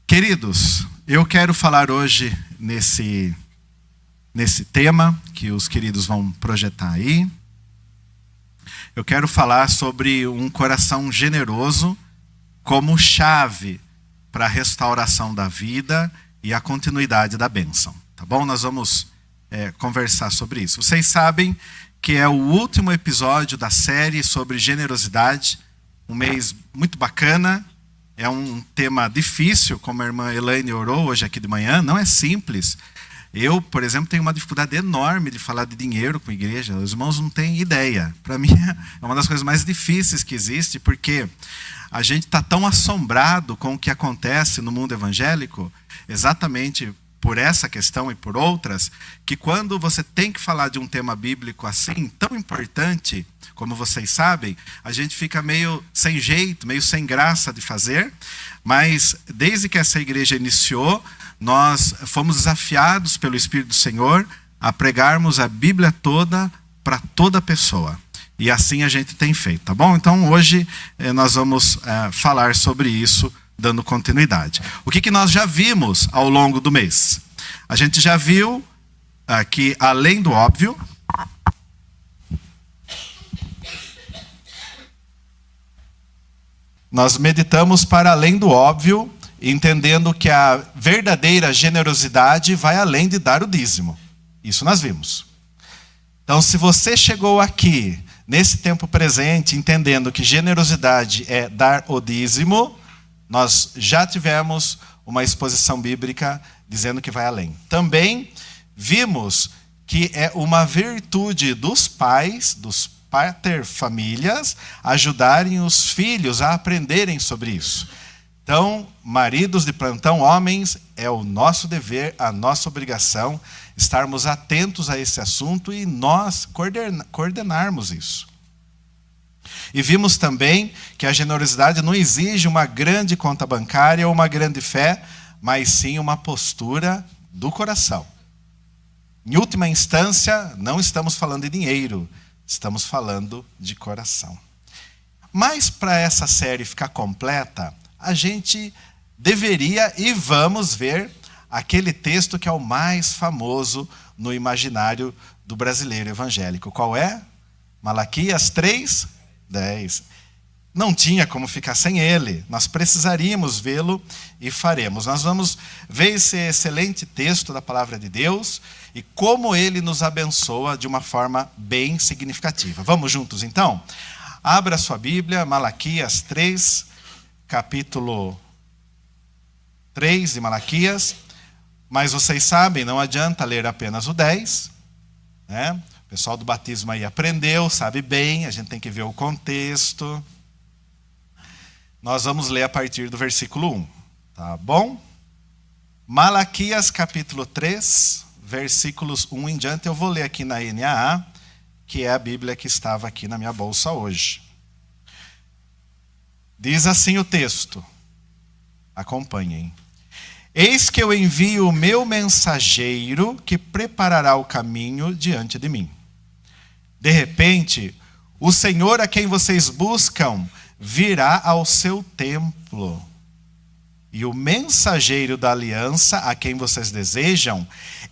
Queridos, eu quero falar hoje nesse tema que os queridos vão projetar aí. Eu quero falar sobre um coração generoso como chave para a restauração da vida e a continuidade da bênção. Tá bom? Nós vamos conversar sobre isso. Vocês sabem que é o último episódio da série sobre generosidade. Um mês muito bacana. É um tema difícil, como a irmã Elaine orou hoje aqui de manhã. Não é simples. Eu, por exemplo, tenho uma dificuldade enorme de falar de dinheiro com a igreja. Os irmãos não têm ideia. Para mim, é uma das coisas mais difíceis que existe, porque a gente está tão assombrado com o que acontece no mundo evangélico, exatamente por essa questão e por outras, que quando você tem que falar de um tema bíblico assim, tão importante, como vocês sabem, a gente fica meio sem jeito, meio sem graça de fazer. Mas desde que essa igreja iniciou, nós fomos desafiados pelo Espírito do Senhor a pregarmos a Bíblia toda para toda pessoa. E assim a gente tem feito, tá bom? Então hoje nós vamos falar sobre isso, dando continuidade. O que nós já vimos ao longo do mês? A gente já viu que, além do óbvio, nós meditamos para além do óbvio, entendendo que a verdadeira generosidade vai além de dar o dízimo. Isso nós vimos. Então, se você chegou aqui, nesse tempo presente, entendendo que generosidade é dar o dízimo, nós já tivemos uma exposição bíblica dizendo que vai além. Também vimos que é uma virtude dos pais, dos paterfamílias, ajudarem os filhos a aprenderem sobre isso. Então, maridos de plantão, homens, é o nosso dever, a nossa obrigação, estarmos atentos a esse assunto e nós coordenarmos isso. E vimos também que a generosidade não exige uma grande conta bancária ou uma grande fé, mas sim uma postura do coração. Em última instância, não estamos falando de dinheiro, estamos falando de coração. Mas para essa série ficar completa, a gente deveria e vamos ver aquele texto que é o mais famoso no imaginário do brasileiro evangélico. Qual é? Malaquias 3:10. Não tinha como ficar sem ele. Nós precisaríamos vê-lo e faremos. Nós vamos ver esse excelente texto da palavra de Deus e como ele nos abençoa de uma forma bem significativa. Vamos juntos então? Abra sua Bíblia, Malaquias 3, capítulo 3 de Malaquias. Mas vocês sabem, não adianta ler apenas o 10, né? O pessoal do batismo aí aprendeu, sabe bem, a gente tem que ver o contexto. Nós vamos ler a partir do versículo 1, tá bom? Malaquias capítulo 3, versículos 1 em diante. Eu vou ler aqui na NAA, que é a Bíblia que estava aqui na minha bolsa hoje. Diz assim o texto, acompanhem. Eis que eu envio o meu mensageiro que preparará o caminho diante de mim. De repente, o Senhor a quem vocês buscam virá ao seu templo. E o mensageiro da aliança a quem vocês desejam,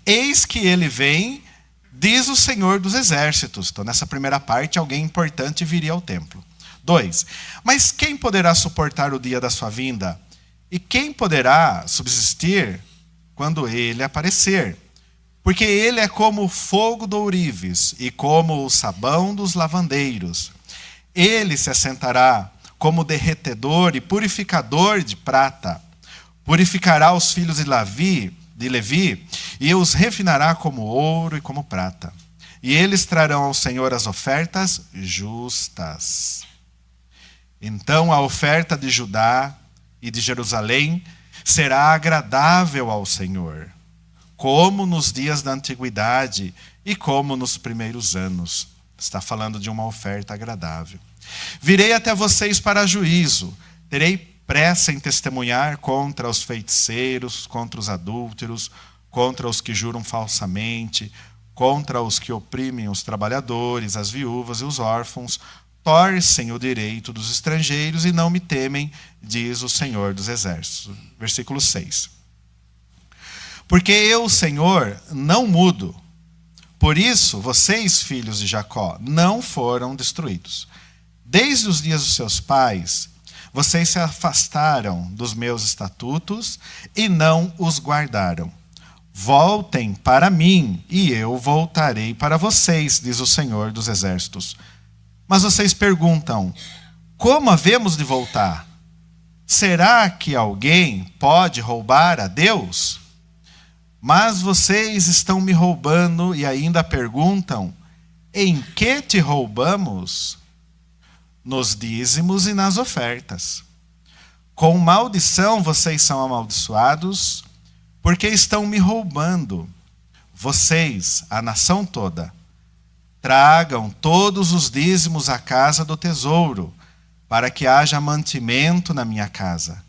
eis que ele vem, diz o Senhor dos exércitos. Então, nessa primeira parte, alguém importante viria ao templo. 2. Mas quem poderá suportar o dia da sua vinda? E quem poderá subsistir quando ele aparecer? Porque ele é como o fogo do ourives e como o sabão dos lavandeiros. Ele se assentará como derretedor e purificador de prata. Purificará os filhos de Levi e os refinará como ouro e como prata. E eles trarão ao Senhor as ofertas justas. Então a oferta de Judá e de Jerusalém será agradável ao Senhor, como nos dias da antiguidade e como nos primeiros anos. Está falando de uma oferta agradável. Virei até vocês para juízo, terei pressa em testemunhar contra os feiticeiros, contra os adúlteros, contra os que juram falsamente, contra os que oprimem os trabalhadores, as viúvas e os órfãos, torcem o direito dos estrangeiros e não me temem, diz o Senhor dos Exércitos. Versículo 6. Porque eu, Senhor, não mudo. Por isso, vocês, filhos de Jacó, não foram destruídos. Desde os dias dos seus pais, vocês se afastaram dos meus estatutos e não os guardaram. Voltem para mim, e eu voltarei para vocês, diz o Senhor dos Exércitos. Mas vocês perguntam, como havemos de voltar? Será que alguém pode roubar a Deus? Mas vocês estão me roubando e ainda perguntam, em que te roubamos? Nos dízimos e nas ofertas. Com maldição vocês são amaldiçoados, porque estão me roubando. Vocês, a nação toda, tragam todos os dízimos à casa do tesouro, para que haja mantimento na minha casa.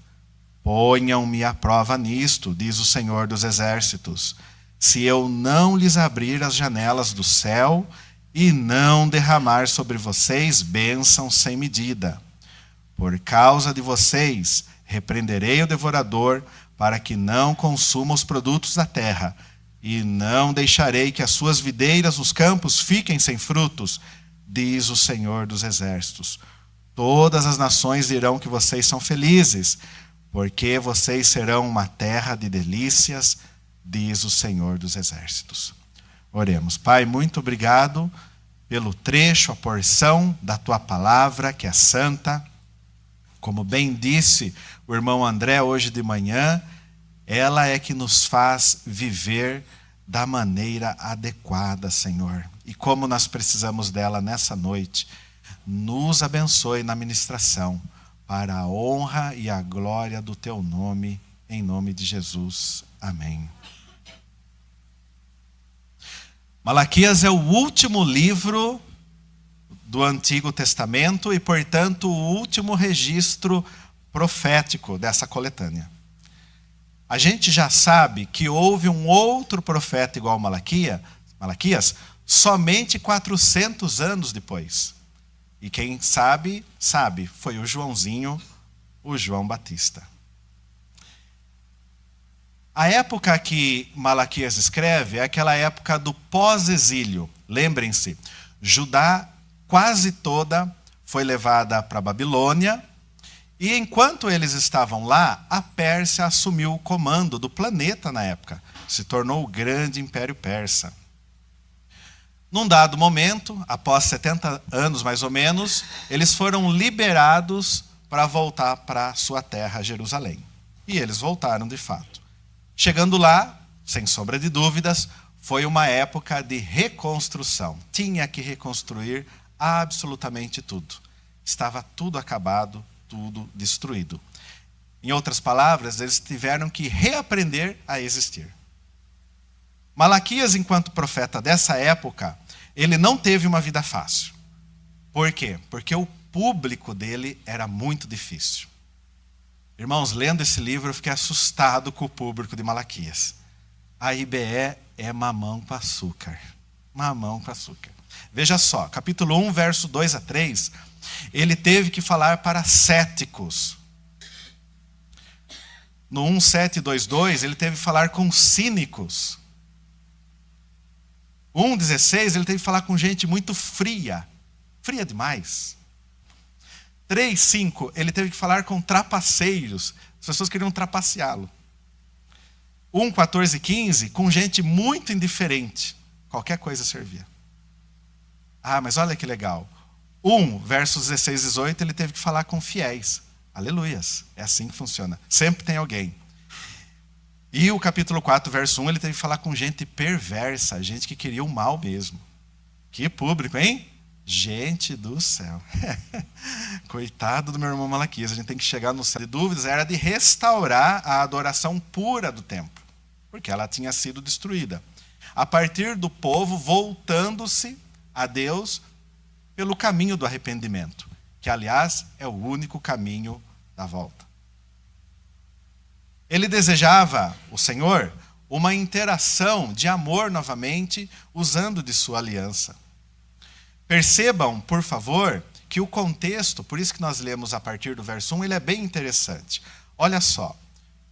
Ponham-me à prova nisto, diz o Senhor dos Exércitos, se eu não lhes abrir as janelas do céu e não derramar sobre vocês bênção sem medida. Por causa de vocês, repreenderei o devorador, para que não consuma os produtos da terra, e não deixarei que as suas videiras nos campos fiquem sem frutos, diz o Senhor dos Exércitos. Todas as nações dirão que vocês são felizes, porque vocês serão uma terra de delícias, diz o Senhor dos Exércitos. Oremos. Pai, muito obrigado pelo trecho, a porção da tua palavra, que é santa. Como bem disse o irmão André hoje de manhã, ela é que nos faz viver da maneira adequada, Senhor. E como nós precisamos dela nessa noite, nos abençoe na ministração, para a honra e a glória do teu nome, em nome de Jesus. Amém. Malaquias é o último livro do Antigo Testamento e, portanto, o último registro profético dessa coletânea. A gente já sabe que houve um outro profeta igual a Malaquias, somente 400 anos depois. E quem sabe, sabe, foi o Joãozinho, o João Batista. A época que Malaquias escreve é aquela época do pós-exílio. Lembrem-se, Judá quase toda foi levada para a Babilônia, e enquanto eles estavam lá, a Pérsia assumiu o comando do planeta na época. Se tornou o grande Império Persa. Num dado momento, após 70 anos mais ou menos, eles foram liberados para voltar para sua terra, Jerusalém. E eles voltaram de fato. Chegando lá, sem sombra de dúvidas, foi uma época de reconstrução. Tinha que reconstruir absolutamente tudo. Estava tudo acabado, tudo destruído. Em outras palavras, eles tiveram que reaprender a existir. Malaquias, enquanto profeta dessa época, ele não teve uma vida fácil. Por quê? Porque o público dele era muito difícil. Irmãos, lendo esse livro, eu fiquei assustado com o público de Malaquias. A IBE é mamão com açúcar. Mamão com açúcar. Veja só, capítulo 1, verso 2 a 3, ele teve que falar para céticos. No 1:7-2:2, ele teve que falar com cínicos. 1:16, ele teve que falar com gente muito fria. Fria demais. 3:5, ele teve que falar com trapaceiros. As pessoas queriam trapaceá-lo. 1:14-15, com gente muito indiferente. Qualquer coisa servia. Ah, mas olha que legal. 1, versos 16-18, ele teve que falar com fiéis. Aleluias. É assim que funciona. Sempre tem alguém. E o capítulo 4, verso 1, ele teve que falar com gente perversa, gente que queria o mal mesmo. Que público, hein? Gente do céu. Coitado do meu irmão Malaquias, a gente tem que chegar no céu. De dúvidas, era de restaurar a adoração pura do templo, porque ela tinha sido destruída. A partir do povo voltando-se a Deus pelo caminho do arrependimento, que, aliás, é o único caminho da volta. Ele desejava, o Senhor, uma interação de amor novamente, usando de sua aliança. Percebam, por favor, que o contexto, por isso que nós lemos a partir do verso 1, ele é bem interessante. Olha só,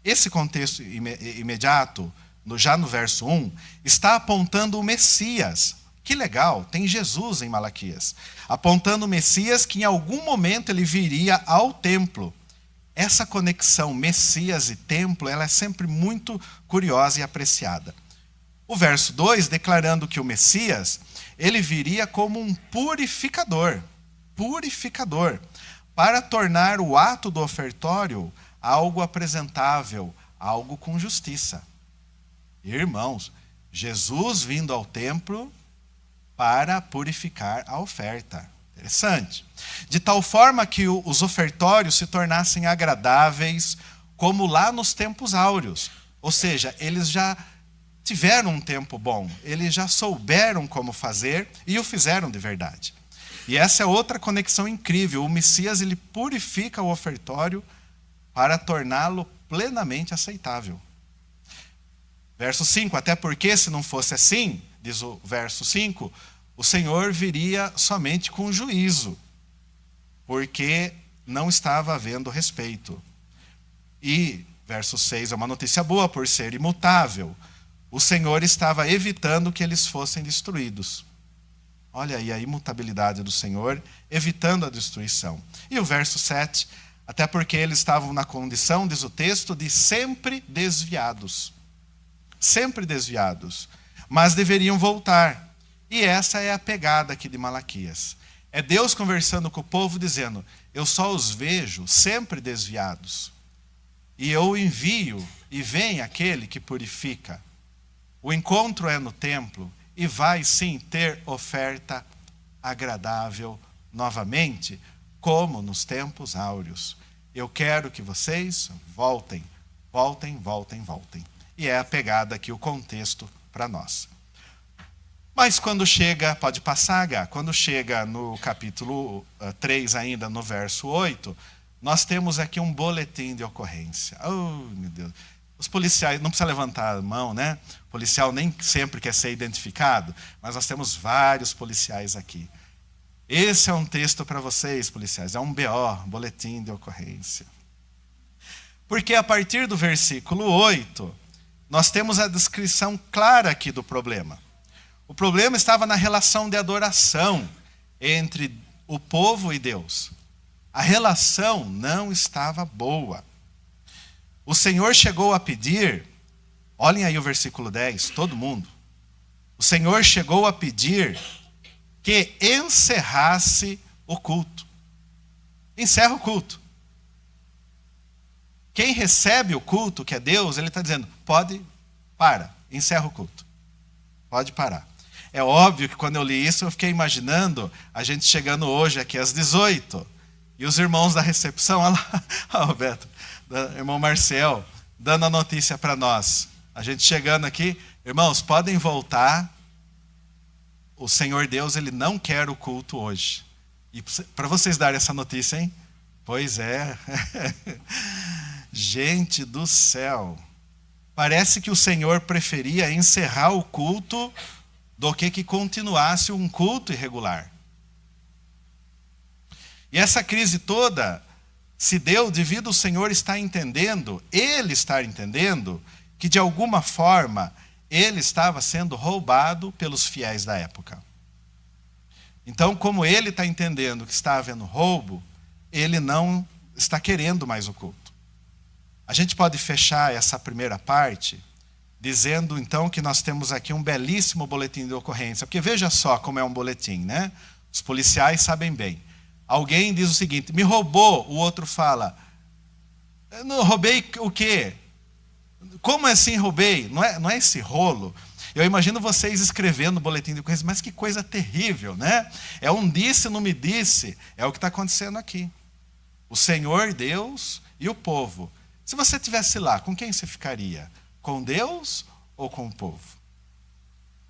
esse contexto imediato, já no verso 1, está apontando o Messias. Que legal, tem Jesus em Malaquias. Apontando o Messias que em algum momento ele viria ao templo. Essa conexão Messias e templo, ela é sempre muito curiosa e apreciada. O verso 2, declarando que o Messias, ele viria como um purificador, para tornar o ato do ofertório algo apresentável, algo com justiça. Irmãos, Jesus vindo ao templo para purificar a oferta. Interessante. De tal forma que os ofertórios se tornassem agradáveis, como lá nos tempos áureos. Ou seja, eles já tiveram um tempo bom, eles já souberam como fazer e o fizeram de verdade. E essa é outra conexão incrível. O Messias, ele purifica o ofertório para torná-lo plenamente aceitável. Verso 5, até porque se não fosse assim, diz o verso 5, o Senhor viria somente com juízo, porque não estava havendo respeito. E, verso 6, é uma notícia boa por ser imutável. O Senhor estava evitando que eles fossem destruídos. Olha aí a imutabilidade do Senhor, evitando a destruição. E o verso 7, até porque eles estavam na condição, diz o texto, de sempre desviados. Sempre desviados. Mas deveriam voltar. E essa é a pegada aqui de Malaquias. É Deus conversando com o povo dizendo, eu só os vejo sempre desviados. E eu envio e vem aquele que purifica. O encontro é no templo e vai sim ter oferta agradável novamente, como nos tempos áureos. Eu quero que vocês voltem. E é a pegada aqui, o contexto para nós. Mas quando chega, pode passar, H, quando chega no capítulo 3 ainda, no verso 8, nós temos aqui um boletim de ocorrência. Oh, meu Deus. Os policiais, não precisa levantar a mão, né? O policial nem sempre quer ser identificado, mas nós temos vários policiais aqui. Esse é um texto para vocês, policiais, é um BO, boletim de ocorrência. Porque a partir do versículo 8, nós temos a descrição clara aqui do problema. O problema estava na relação de adoração entre o povo e Deus. A relação não estava boa. O Senhor chegou a pedir, olhem aí o versículo 10, todo mundo. O Senhor chegou a pedir que encerrasse o culto. Encerra o culto. Quem recebe o culto, que é Deus, ele está dizendo, encerra o culto. Pode parar. É óbvio que quando eu li isso, eu fiquei imaginando a gente chegando hoje aqui às 18. E os irmãos da recepção, olha lá, o Beto, irmão Marcel, dando a notícia para nós. A gente chegando aqui, irmãos, podem voltar. O Senhor Deus, ele não quer o culto hoje. E para vocês darem essa notícia, hein? Pois é. Gente do céu. Parece que o Senhor preferia encerrar o culto do que continuasse um culto irregular. E essa crise toda se deu devido ao Senhor estar entendendo, ele estar entendendo, que de alguma forma ele estava sendo roubado pelos fiéis da época. Então, como ele está entendendo que está havendo roubo, ele não está querendo mais o culto. A gente pode fechar essa primeira parte dizendo, então, que nós temos aqui um belíssimo boletim de ocorrência. Porque veja só como é um boletim, né? Os policiais sabem bem. Alguém diz o seguinte, me roubou. O outro fala, não roubei o quê? Como assim roubei? Não é esse rolo. Eu imagino vocês escrevendo o boletim de ocorrência, mas que coisa terrível, né? É um disse, não me disse. É o que está acontecendo aqui. O Senhor Deus e o povo. Se você estivesse lá, com quem você ficaria? Com Deus ou com o povo?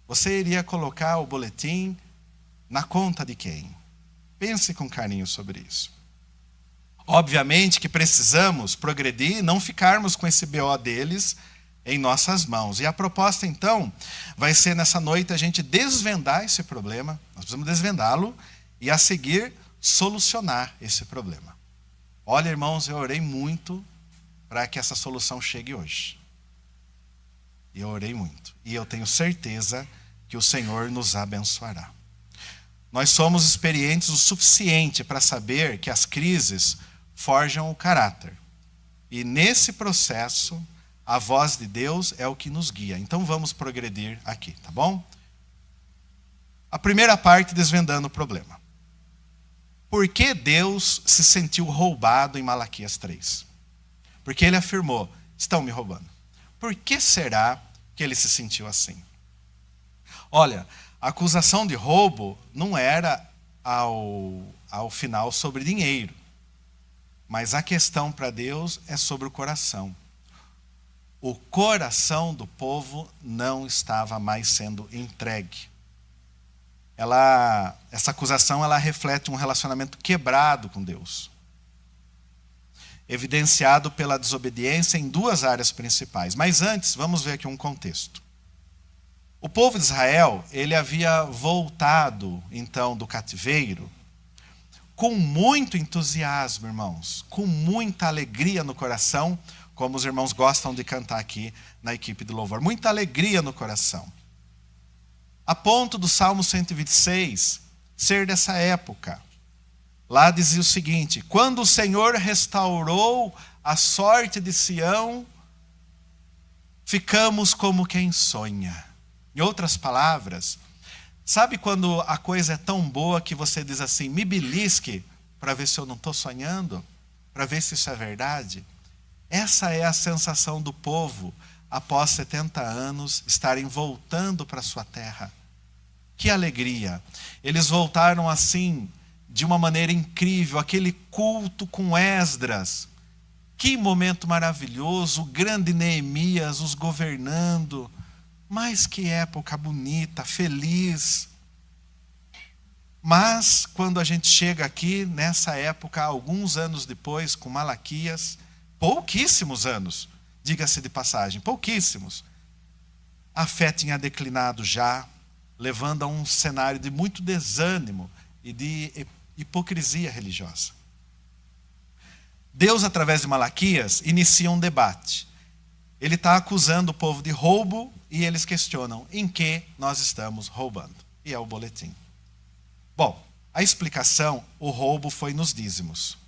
Você iria colocar o boletim na conta de quem? Pense com carinho sobre isso. Obviamente que precisamos progredir e não ficarmos com esse BO deles em nossas mãos. E a proposta, então, vai ser nessa noite a gente desvendar esse problema. Nós precisamos desvendá-lo e, a seguir, solucionar esse problema. Olha, irmãos, eu orei muito para que essa solução chegue hoje. Eu orei muito. E eu tenho certeza que o Senhor nos abençoará. Nós somos experientes o suficiente para saber que as crises forjam o caráter. E nesse processo, a voz de Deus é o que nos guia. Então vamos progredir aqui, tá bom? A primeira parte, desvendando o problema. Por que Deus se sentiu roubado em Malaquias 3? Porque ele afirmou, estão me roubando. Por que será que ele se sentiu assim? Olha, a acusação de roubo não era ao final sobre dinheiro. Mas a questão para Deus é sobre o coração. O coração do povo não estava mais sendo entregue. Essa acusação ela reflete um relacionamento quebrado com Deus, evidenciado pela desobediência em duas áreas principais. Mas antes, vamos ver aqui um contexto. O povo de Israel, ele havia voltado, então, do cativeiro, com muito entusiasmo, irmãos, com muita alegria no coração, como os irmãos gostam de cantar aqui na equipe de louvor. Muita alegria no coração. A ponto do Salmo 126 ser dessa época. Lá dizia o seguinte: quando o Senhor restaurou a sorte de Sião, ficamos como quem sonha. Em outras palavras, sabe quando a coisa é tão boa que você diz assim, me belisque para ver se eu não estou sonhando? Para ver se isso é verdade? Essa é a sensação do povo após 70 anos estarem voltando para sua terra. Que alegria! Eles voltaram assim, de uma maneira incrível, aquele culto com Esdras. Que momento maravilhoso, o grande Neemias os governando. Mas que época bonita, feliz. Mas, quando a gente chega aqui, nessa época, alguns anos depois, com Malaquias, pouquíssimos anos, diga-se de passagem, pouquíssimos, a fé tinha declinado já, levando a um cenário de muito desânimo e de hipocrisia religiosa. Deus, através de Malaquias, inicia um debate. Ele está acusando o povo de roubo e eles questionam em que nós estamos roubando. E é o boletim. Bom, a explicação, o roubo foi nos dízimos.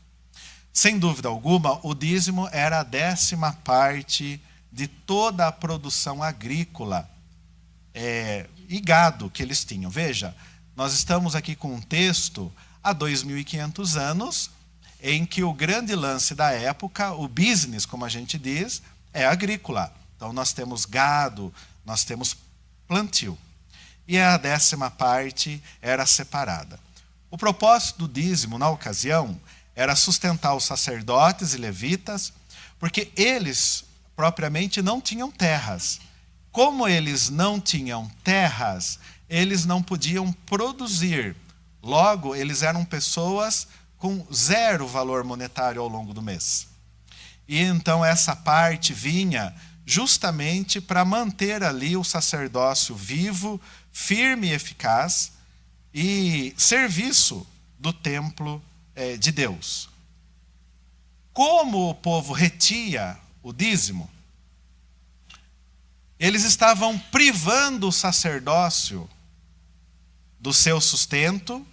Sem dúvida alguma, o dízimo era a 10ª parte de toda a produção agrícola e gado que eles tinham. Veja, nós estamos aqui com um texto há 2.500 anos, em que o grande lance da época, o business, como a gente diz, é agrícola. Então nós temos gado, nós temos plantio. E a 10ª parte era separada. O propósito do dízimo, na ocasião, era sustentar os sacerdotes e levitas, porque eles, propriamente, não tinham terras. Como eles não tinham terras, eles não podiam produzir. Logo, eles eram pessoas com 0 valor monetário ao longo do mês. E então essa parte vinha justamente para manter ali o sacerdócio vivo, firme e eficaz, e serviço do templo de Deus. Como o povo retia o dízimo, eles estavam privando o sacerdócio do seu sustento,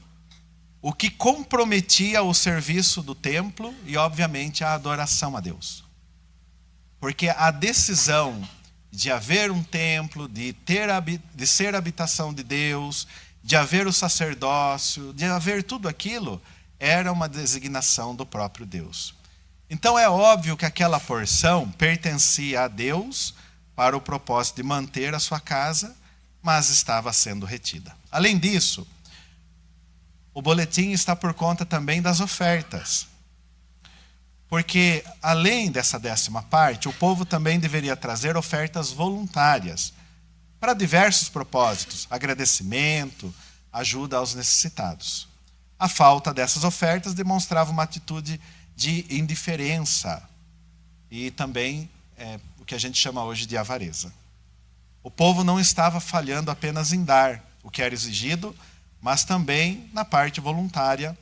o que comprometia o serviço do templo e, obviamente, a adoração a Deus. Porque a decisão de haver um templo, de ser habitação de Deus, de haver o sacerdócio, de haver tudo aquilo, era uma designação do próprio Deus. Então é óbvio que aquela porção pertencia a Deus para o propósito de manter a sua casa, mas estava sendo retida. Além disso, o boletim está por conta também das ofertas. Porque, além dessa 10ª parte, o povo também deveria trazer ofertas voluntárias para diversos propósitos, agradecimento, ajuda aos necessitados. A falta dessas ofertas demonstrava uma atitude de indiferença e também o que a gente chama hoje de avareza. O povo não estava falhando apenas em dar o que era exigido, mas também na parte voluntária,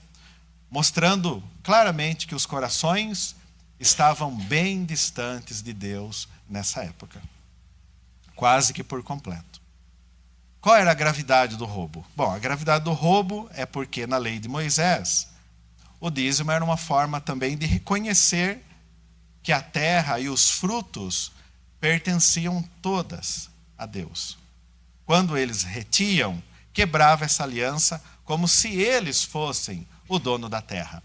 mostrando claramente que os corações estavam bem distantes de Deus nessa época, quase que por completo. Qual era a gravidade do roubo? Bom, a gravidade do roubo é porque na lei de Moisés, o dízimo era uma forma também de reconhecer que a terra e os frutos pertenciam todas a Deus. Quando eles retiam, quebrava essa aliança como se eles fossem o dono da terra.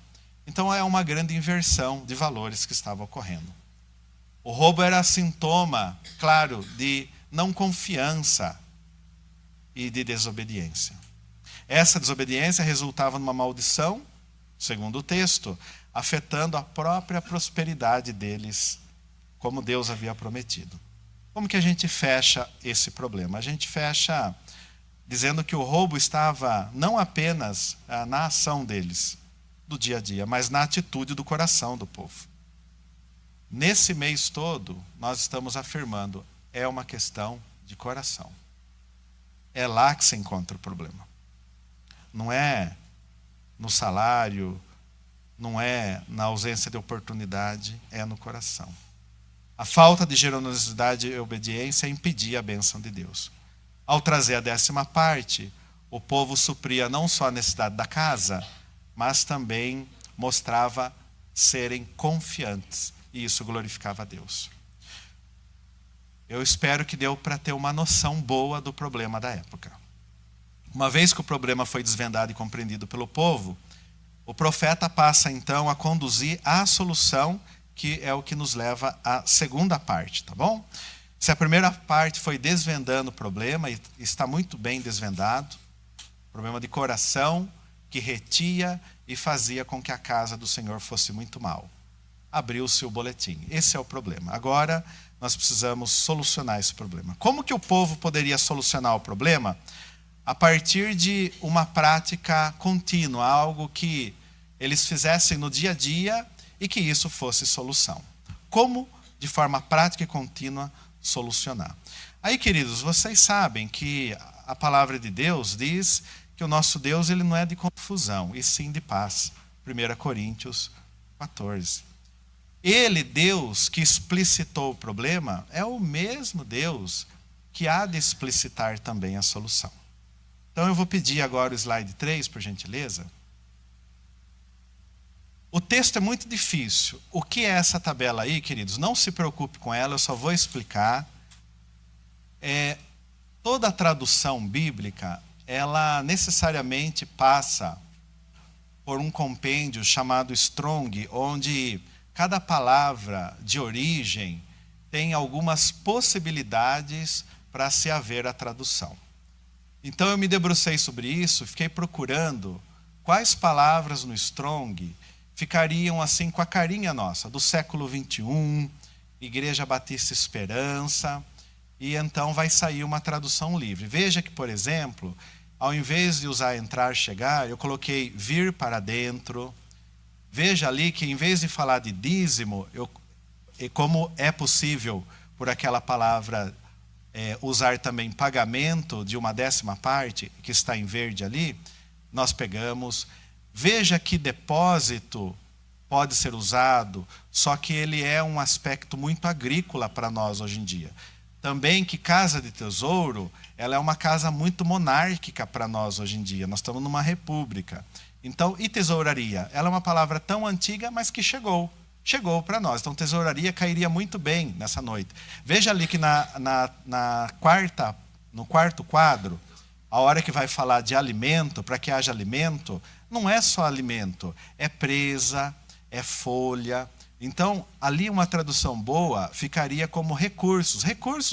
Então é uma grande inversão de valores que estava ocorrendo. O roubo era sintoma, claro, de não confiança e de desobediência. Essa desobediência resultava numa maldição, segundo o texto, afetando a própria prosperidade deles, como Deus havia prometido. Como que a gente fecha esse problema? A gente fecha dizendo que o roubo estava não apenas na ação deles, do dia a dia, mas na atitude do coração do povo. Nesse mês todo, nós estamos afirmando, é uma questão de coração. É lá que se encontra o problema. Não é no salário, não é na ausência de oportunidade, é no coração. A falta de generosidade e obediência impedia a bênção de Deus. Ao trazer a 10ª parte, o povo supria não só a necessidade da casa, mas também mostrava serem confiantes. E isso glorificava a Deus. Eu espero que deu para ter uma noção boa do problema da época. Uma vez que o problema foi desvendado e compreendido pelo povo, o profeta passa então a conduzir a solução, que é o que nos leva à segunda parte, tá bom? Se a primeira parte foi desvendando o problema, e está muito bem desvendado, problema de coração, que retia e fazia com que a casa do Senhor fosse muito mal. Abriu-se o boletim. Esse é o problema. Agora, nós precisamos solucionar esse problema. Como que o povo poderia solucionar o problema? A partir de uma prática contínua, algo que eles fizessem no dia a dia e que isso fosse solução. Como, de forma prática e contínua, solucionar? Aí, queridos, vocês sabem que a palavra de Deus diz que o nosso Deus ele não é de confusão, e sim de paz. 1 Coríntios 14. Ele, Deus, que explicitou o problema, é o mesmo Deus que há de explicitar também a solução. Então eu vou pedir agora o slide 3, por gentileza. O texto é muito difícil. O que é essa tabela aí, queridos? Não se preocupe com ela, eu só vou explicar. Toda a tradução bíblica, ela necessariamente passa por um compêndio chamado Strong, onde cada palavra de origem tem algumas possibilidades para se haver a tradução. Então eu me debrucei sobre isso, fiquei procurando quais palavras no Strong ficariam assim com a carinha nossa, do século 21, Igreja Batista Esperança, e então vai sair uma tradução livre. Veja que, por exemplo, ao invés de usar entrar, chegar, eu coloquei vir para dentro. Veja ali que em vez de falar de dízimo, como é possível por aquela palavra usar também pagamento de uma 10ª parte, que está em verde ali, nós pegamos. Veja que depósito pode ser usado, só que ele é um aspecto muito agrícola para nós hoje em dia. Também que casa de tesouro, ela é uma casa muito monárquica para nós hoje em dia. Nós estamos numa república. Então, e tesouraria? Ela é uma palavra tão antiga, mas que chegou para nós. Então, tesouraria cairia muito bem nessa noite. Veja ali que no quarto quadro, a hora que vai falar de alimento, para que haja alimento, não é só alimento, é presa, é folha. Então, ali uma tradução boa ficaria como recursos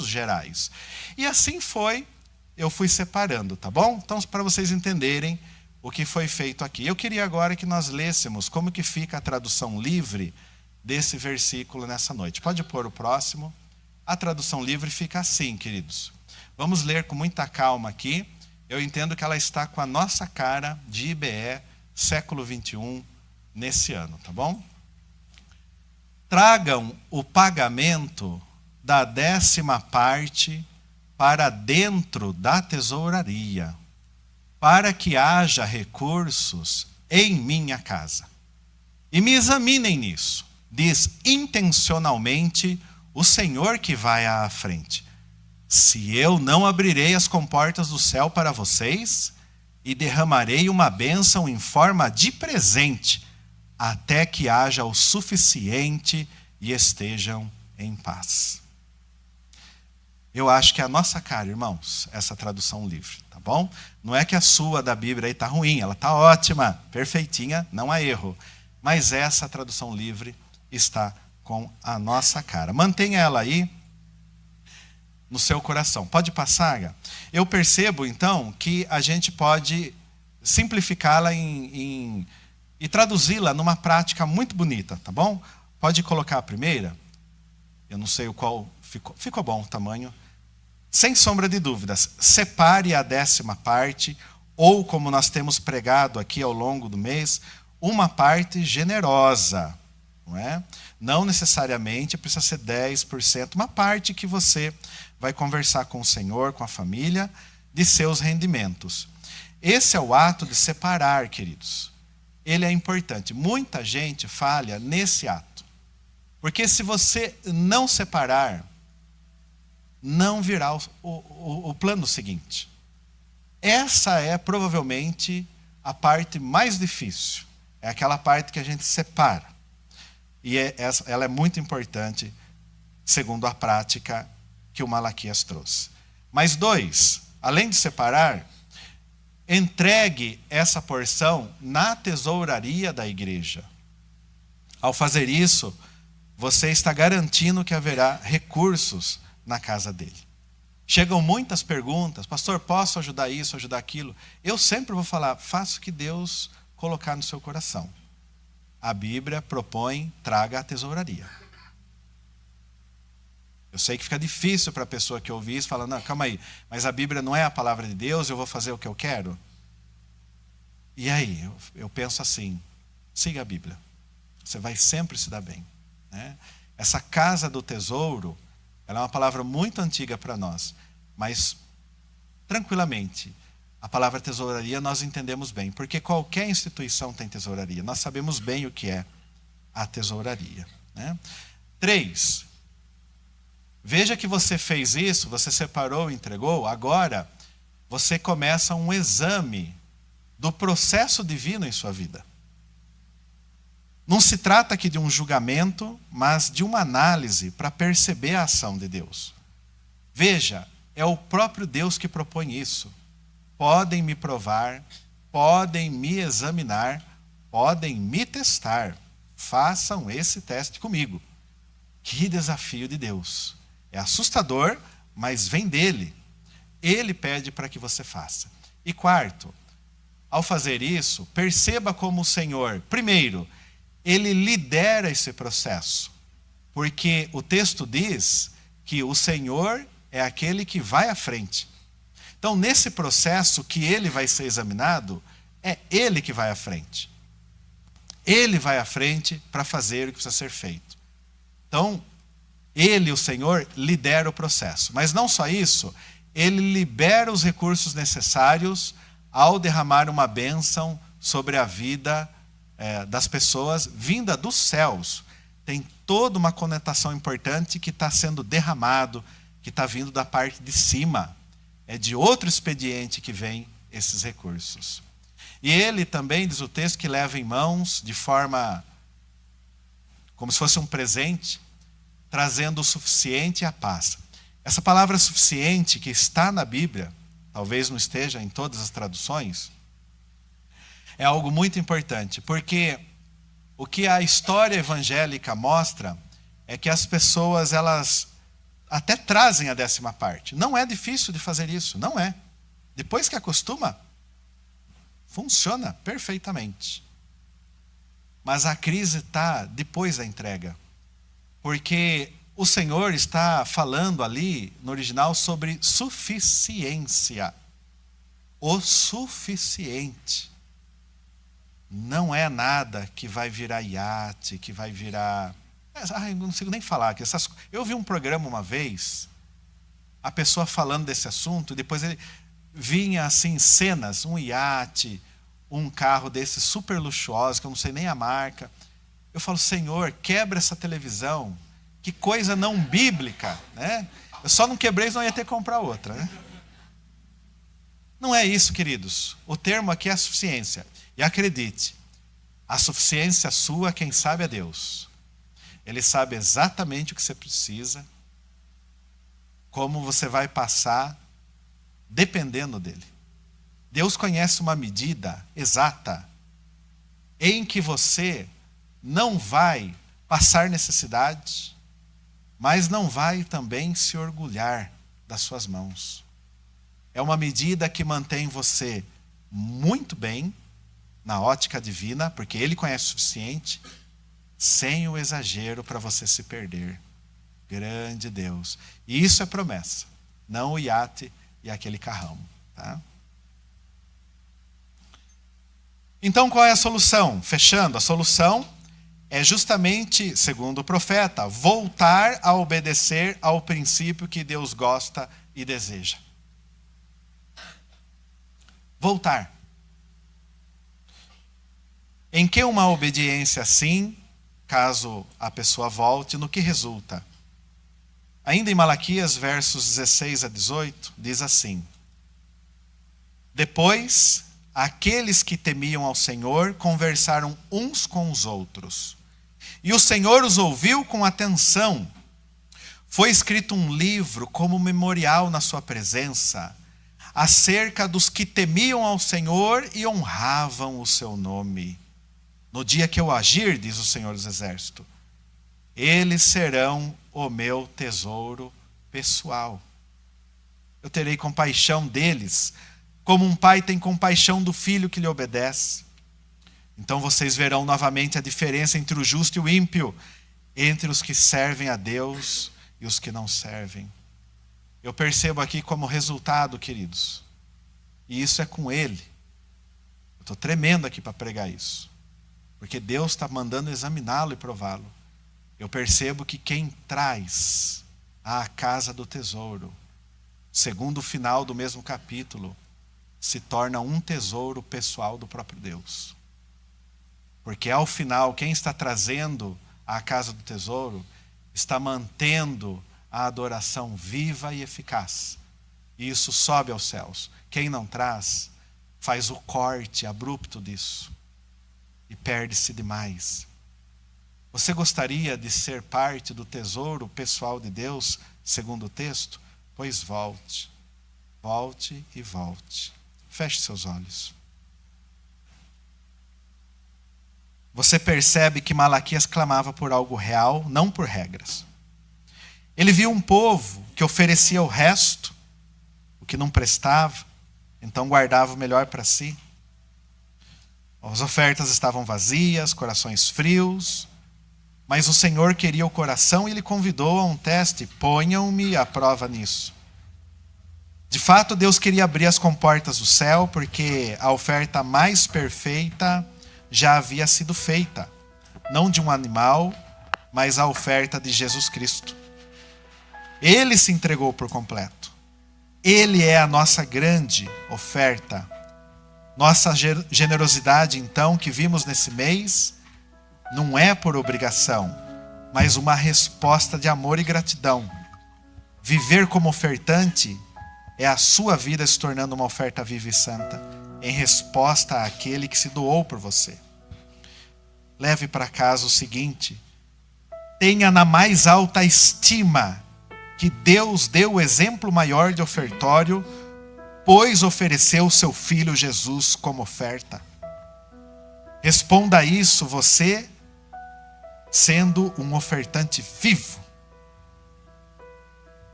gerais. E assim eu fui separando, tá bom? Então, para vocês entenderem o que foi feito aqui. Eu queria agora que nós lêssemos como que fica a tradução livre desse versículo nessa noite. Pode pôr o próximo. A tradução livre fica assim, queridos. Vamos ler com muita calma aqui. Eu entendo que ela está com a nossa cara de IBE, século 21, nesse ano, tá bom? Tragam o pagamento da 10ª parte para dentro da tesouraria, para que haja recursos em minha casa. E me examinem nisso. Diz intencionalmente o Senhor que vai à frente. Se eu não abrirei as comportas do céu para vocês e derramarei uma bênção em forma de presente, até que haja o suficiente e estejam em paz. Eu acho que é a nossa cara, irmãos, essa tradução livre, tá bom? Não é que a sua da Bíblia aí está ruim, ela está ótima, perfeitinha, não há erro. Mas essa tradução livre está com a nossa cara. Mantenha ela aí no seu coração. Pode passar? Eu percebo, então, que a gente pode simplificá-la e traduzi-la numa prática muito bonita, tá bom? Pode colocar a primeira. Eu não sei o qual ficou. Ficou bom o tamanho. Sem sombra de dúvidas, separe a 10ª parte, ou como nós temos pregado aqui ao longo do mês, uma parte generosa, não é? Não necessariamente precisa ser 10%, uma parte que você vai conversar com o Senhor, com a família, de seus rendimentos. Esse é o ato de separar, queridos. Ele é importante. Muita gente falha nesse ato. Porque se você não separar, não virá o plano seguinte. Essa é provavelmente a parte mais difícil. É aquela parte que a gente separa. E ela é muito importante, segundo a prática que o Malaquias trouxe. Mas 2, além de separar, entregue essa porção na tesouraria da igreja. Ao fazer isso, você está garantindo que haverá recursos na casa dele. Chegam muitas perguntas: pastor, posso ajudar isso, ajudar aquilo? Eu sempre vou falar: faça o que Deus colocar no seu coração. A Bíblia propõe: traga a tesouraria. Eu sei que fica difícil para a pessoa que ouve isso, falar: não, calma aí, mas a Bíblia não é a palavra de Deus, eu vou fazer o que eu quero? E aí, eu penso assim: siga a Bíblia, você vai sempre se dar bem, né? Essa casa do tesouro, ela é uma palavra muito antiga para nós, mas tranquilamente, a palavra tesouraria nós entendemos bem, porque qualquer instituição tem tesouraria, nós sabemos bem o que é a tesouraria, né? 3, veja que você fez isso, você separou e entregou, agora você começa um exame do processo divino em sua vida. Não se trata aqui de um julgamento, mas de uma análise para perceber a ação de Deus. Veja, é o próprio Deus que propõe isso. Podem me provar, podem me examinar, podem me testar. Façam esse teste comigo. Que desafio de Deus. É assustador, mas vem dele. Ele pede para que você faça. E 4, ao fazer isso, perceba como o Senhor, primeiro, ele lidera esse processo. Porque o texto diz que o Senhor é aquele que vai à frente. Então, nesse processo que ele vai ser examinado, é ele que vai à frente. Ele vai à frente para fazer o que precisa ser feito. Então, ele, o Senhor, lidera o processo. Mas não só isso, ele libera os recursos necessários ao derramar uma bênção sobre a vida das pessoas vinda dos céus. Tem toda uma conotação importante que está sendo derramado, que está vindo da parte de cima. É de outro expediente que vem esses recursos. E ele também, diz o texto, que leva em mãos de forma como se fosse um presente, trazendo o suficiente e a paz. Essa palavra suficiente que está na Bíblia, talvez não esteja em todas as traduções, é algo muito importante, porque o que a história evangélica mostra é que as pessoas, elas até trazem a 10ª parte. Não é difícil de fazer isso, não é. Depois que acostuma, funciona perfeitamente. Mas a crise está depois da entrega. Porque o Senhor está falando ali, no original, sobre suficiência. O suficiente. Não é nada que vai virar iate, que vai virar Eu não consigo nem falar. Eu vi um programa uma vez, a pessoa falando desse assunto, depois ele vinha assim, cenas, um iate, um carro desses super luxuosos, que eu não sei nem a marca. Eu falo, Senhor, quebra essa televisão. Que coisa não bíblica, né? Eu só não quebrei, senão ia ter que comprar outra, né? Não é isso, queridos. O termo aqui é a suficiência. E acredite, a suficiência sua, quem sabe é Deus. Ele sabe exatamente o que você precisa, como você vai passar, dependendo dele. Deus conhece uma medida exata em que você não vai passar necessidade, mas não vai também se orgulhar das suas mãos. É uma medida que mantém você muito bem na ótica divina, porque Ele conhece o suficiente, sem o exagero para você se perder. Grande Deus. E isso é promessa, não o iate e aquele carrão. Tá? Então qual é a solução? Fechando, a solução é justamente, segundo o profeta, voltar a obedecer ao princípio que Deus gosta e deseja. Voltar. Em que uma obediência assim, caso a pessoa volte, no que resulta? Ainda em Malaquias, versos 16 a 18, diz assim: Depois, aqueles que temiam ao Senhor conversaram uns com os outros, e o Senhor os ouviu com atenção. Foi escrito um livro como memorial na sua presença, acerca dos que temiam ao Senhor e honravam o seu nome. No dia que eu agir, diz o Senhor dos Exércitos, eles serão o meu tesouro pessoal. Eu terei compaixão deles, como um pai tem compaixão do filho que lhe obedece. Então vocês verão novamente a diferença entre o justo e o ímpio, entre os que servem a Deus e os que não servem. Eu percebo aqui como resultado, queridos, e isso é com Ele. Eu estou tremendo aqui para pregar isso, porque Deus está mandando examiná-lo e prová-lo. Eu percebo que quem traz à casa do tesouro, segundo o final do mesmo capítulo, se torna um tesouro pessoal do próprio Deus. Porque ao final, quem está trazendo à casa do tesouro, está mantendo a adoração viva e eficaz. E isso sobe aos céus. Quem não traz, faz o corte abrupto disso. E perde-se demais. Você gostaria de ser parte do tesouro pessoal de Deus, segundo o texto? Pois volte. Volte e volte. Feche seus olhos. Você percebe que Malaquias clamava por algo real, não por regras. Ele viu um povo que oferecia o resto, o que não prestava, então guardava o melhor para si. As ofertas estavam vazias, corações frios, mas o Senhor queria o coração e Ele convidou a um teste: ponham-me à prova nisso. De fato, Deus queria abrir as comportas do céu, porque a oferta mais perfeita já havia sido feita, não de um animal, mas a oferta de Jesus Cristo. Ele se entregou por completo. Ele é a nossa grande oferta. Nossa generosidade, então, que vimos nesse mês, não é por obrigação, mas uma resposta de amor e gratidão. Viver como ofertante é a sua vida se tornando uma oferta viva e santa, em resposta àquele que se doou por você. Leve para casa o seguinte: tenha na mais alta estima que Deus deu o exemplo maior de ofertório, pois ofereceu o seu Filho Jesus como oferta. Responda a isso você sendo um ofertante vivo.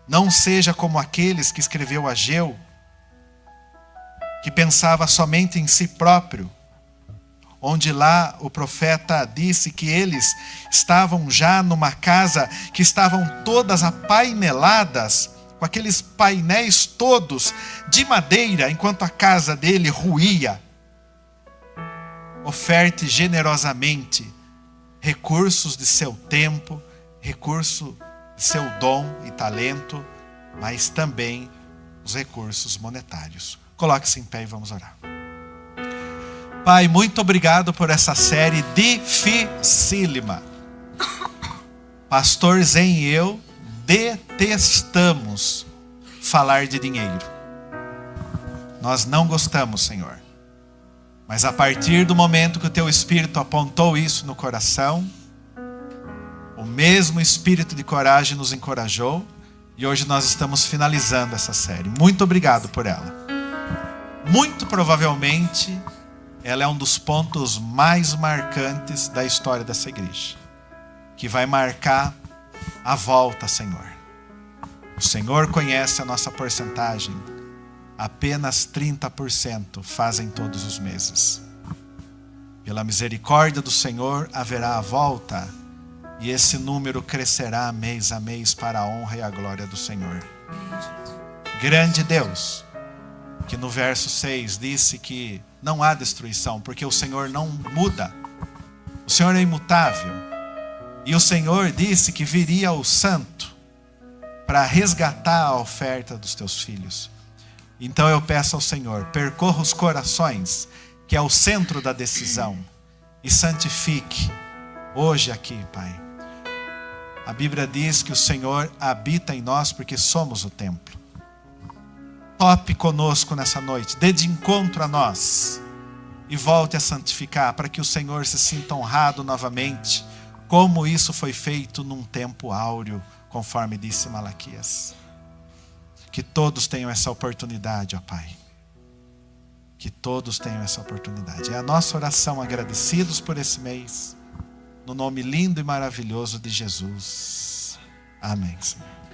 Não seja como aqueles que escreveu Ageu, que pensava somente em si próprio, onde lá o profeta disse que eles estavam já numa casa que estavam todas apaineladas, com aqueles painéis todos de madeira, enquanto a casa dele ruía. Oferte generosamente recursos de seu tempo, recurso de seu dom e talento, mas também os recursos monetários. Coloque-se em pé e vamos orar. Pai, muito obrigado por essa série dificílima. Pastor Zen e eu detestamos falar de dinheiro. Nós não gostamos, Senhor. Mas a partir do momento que o Teu Espírito apontou isso no coração, o mesmo Espírito de coragem nos encorajou e hoje nós estamos finalizando essa série. Muito obrigado por ela. Muito provavelmente, ela é um dos pontos mais marcantes da história dessa igreja, que vai marcar a volta, Senhor. O Senhor conhece a nossa porcentagem. Apenas 30% fazem todos os meses. Pela misericórdia do Senhor haverá a volta, e esse número crescerá mês a mês para a honra e a glória do Senhor. Grande Deus, que no verso 6 disse que não há destruição, porque o Senhor não muda. O Senhor é imutável. E o Senhor disse que viria o santo para resgatar a oferta dos teus filhos. Então eu peço ao Senhor, percorra os corações, que é o centro da decisão, e santifique hoje aqui, Pai. A Bíblia diz que o Senhor habita em nós porque somos o templo. Tope conosco nessa noite, dê de encontro a nós e volte a santificar para que o Senhor se sinta honrado novamente, como isso foi feito num tempo áureo, conforme disse Malaquias. Que todos tenham essa oportunidade, ó Pai. Que todos tenham essa oportunidade. É a nossa oração, agradecidos por esse mês, no nome lindo e maravilhoso de Jesus. Amém, Senhor.